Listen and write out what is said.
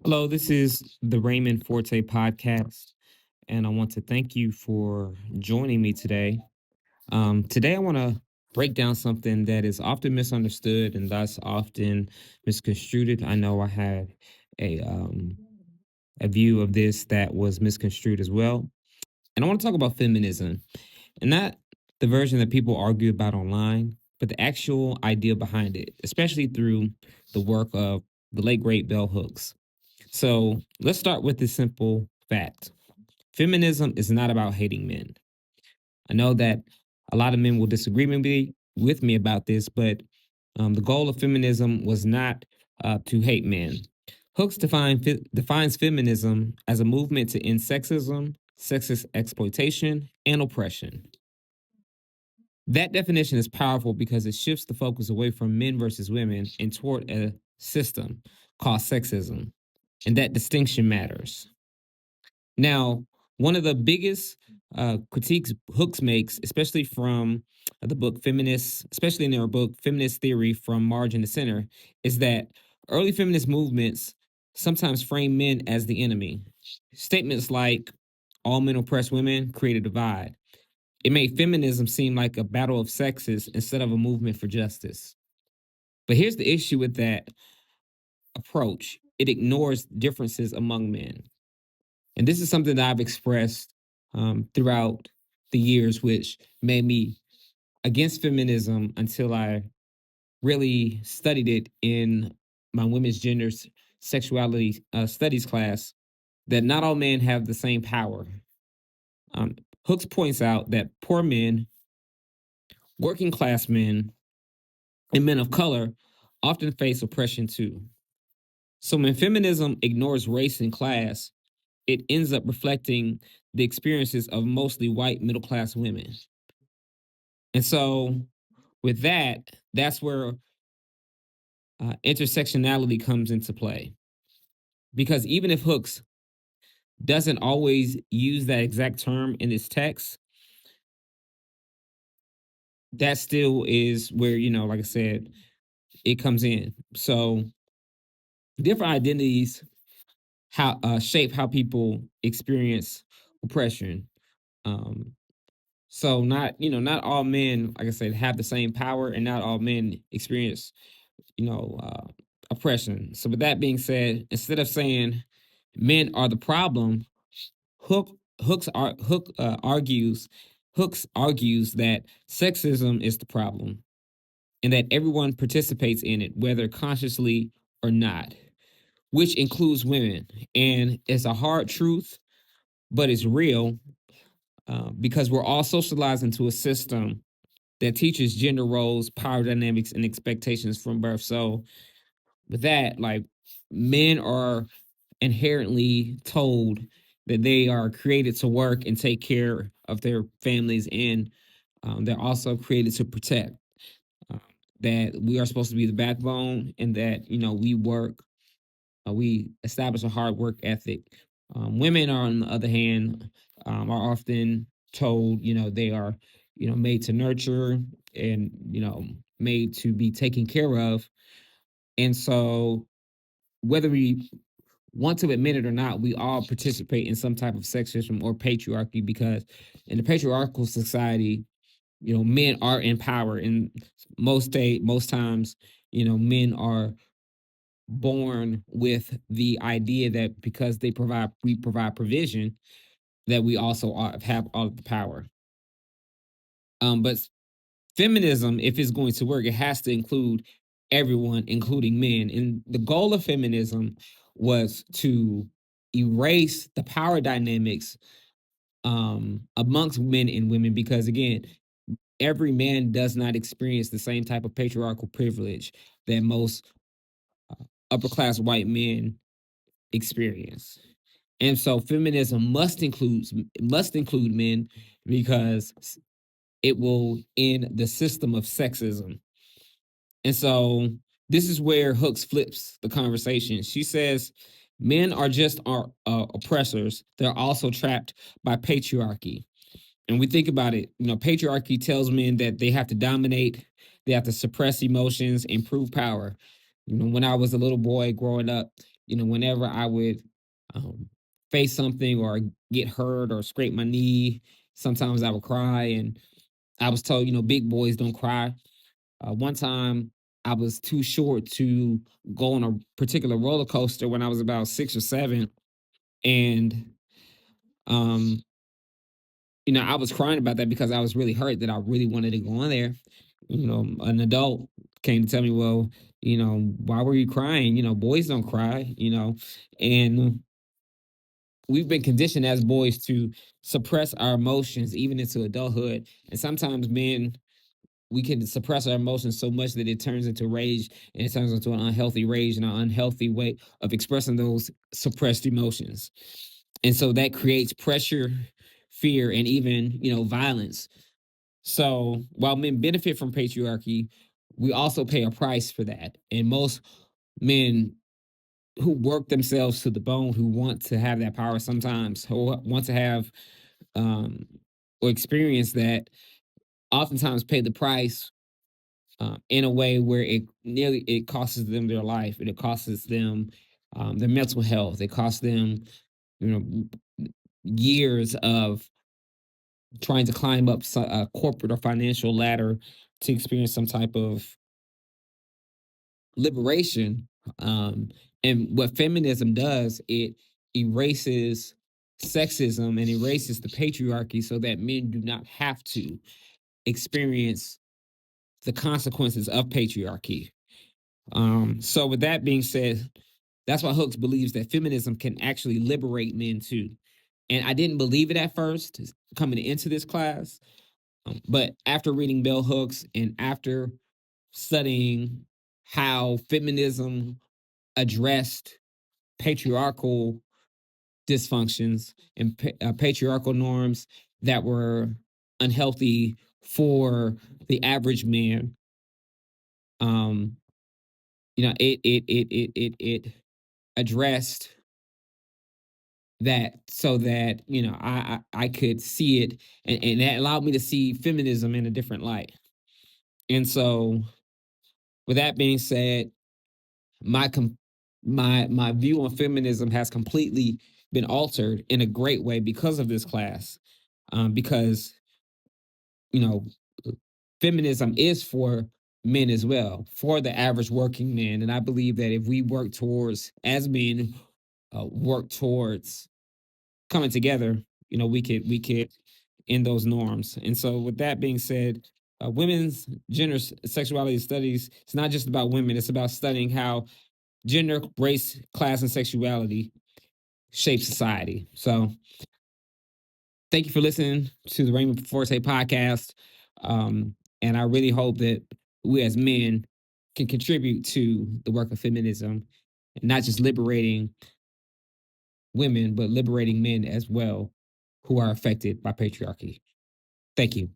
Hello, this is the Raymond Forte podcast, and I want to thank you for joining me today. Today, I want to break down something that is often misunderstood and thus often misconstrued. I know I had a um, a view of this that was misconstrued as well, and I want to talk about feminism, and not the version that people argue about online, but the actual idea behind it, especially through the work of the late great Bell Hooks. So let's start with this simple fact. Feminism is not about hating men. I know that a lot of men will disagree with me about this, but the goal of feminism was not to hate men. Hooks defines feminism as a movement to end sexism, sexist exploitation, and oppression. That definition is powerful because it shifts the focus away from men versus women and toward a system called sexism. And that distinction matters. Now, one of the biggest critiques Hooks makes, especially from the book Feminists, especially in their book Feminist Theory from Margin to Center, is that early feminist movements sometimes frame men as the enemy. Statements like all men oppress women create a divide. It made feminism seem like a battle of sexes instead of a movement for justice. But here's the issue with that approach: it ignores differences among men. And this is something that I've expressed throughout the years, which made me against feminism until I really studied it in my women's gender sexuality studies class. That not all men have the same power. Um, Hooks points out that poor men, working class men, and men of color often face oppression too. So when feminism ignores race and class, it ends up reflecting the experiences of mostly white middle class women. And so, with that, that's where intersectionality comes into play. Because even if Hooks doesn't always use that exact term in his text, that still is where, like I said, it comes in. So, different identities how shape how people experience oppression. Um, so not all men, like I said, have the same power, and not all men experience oppression. So with that being said, instead of saying men are the problem, Hook Hooks are Hook argues Hooks argues that sexism is the problem and that everyone participates in it, whether consciously or not, which includes women. And it's a hard truth, but it's real because we're all socialized into a system that teaches gender roles, power dynamics, and expectations from birth. So with that, like, men are inherently told that they are created to work and take care of their families, and they're also created to protect. Uh, that we are supposed to be the backbone, and that we work, we establish a hard work ethic. Women are, on the other hand, are often told they are made to nurture and made to be taken care of, and so whether we want to admit it or not, we all participate in some type of sexism or patriarchy because in the patriarchal society, men are in power, and most times, men are born with the idea that because we provide provision, that we also have all of the power. But feminism, if it's going to work, it has to include everyone, including men. And the goal of feminism was to erase the power dynamics amongst men and women, because again, every man does not experience the same type of patriarchal privilege that most upper class white men experience. And so feminism must include men because it will end the system of sexism. And so this is where Hooks flips the conversation. She says men are just our oppressors. They're also trapped by patriarchy. And we think about it, patriarchy tells men that they have to dominate, they have to suppress emotions and prove power. When I was a little boy growing up, whenever I would um, face something or get hurt or scrape my knee, sometimes I would cry. And I was told, big boys don't cry. One time I was too short to go on a particular roller coaster when I was about 6 or 7. And, um, I was crying about that because I was really hurt that I really wanted to go on there. An adult came to tell me, well, why were you crying? Boys don't cry, and we've been conditioned as boys to suppress our emotions even into adulthood. And sometimes men, we can suppress our emotions so much that it turns into rage, and it turns into an unhealthy rage and an unhealthy way of expressing those suppressed emotions. And so that creates pressure, fear, and even, violence. So while men benefit from patriarchy, we also pay a price for that. And most men who work themselves to the bone, who want to have that power sometimes, who want to have um, or experience that, oftentimes pay the price in a way where it costs them their life, and it costs them their mental health. It costs them, you know, years of trying to climb up a corporate or financial ladder to experience some type of liberation. Um, and what feminism does, it erases sexism and erases the patriarchy so that men do not have to experience the consequences of patriarchy. So with that being said, that's why Hooks believes that feminism can actually liberate men too. And I didn't believe it at first coming into this class, but after reading Bell Hooks and after studying how feminism addressed patriarchal dysfunctions and patriarchal norms that were unhealthy for the average man, um, it addressed that so that I could see it, and that allowed me to see feminism in a different light. And so, with that being said, my com- my view on feminism has completely been altered in a great way because of this class. Because you know, feminism is for men as well, for the average working man, and I believe that if we work towards, as men, work towards coming together, we could end those norms. And so, with that being said, women's gender sexuality studies, it's not just about women, it's about studying how gender, race, class, and sexuality shape society. So thank you for listening to the Raymond Forte podcast. And I really hope that we as men can contribute to the work of feminism, and not just liberating women, but liberating men as well who are affected by patriarchy. Thank you.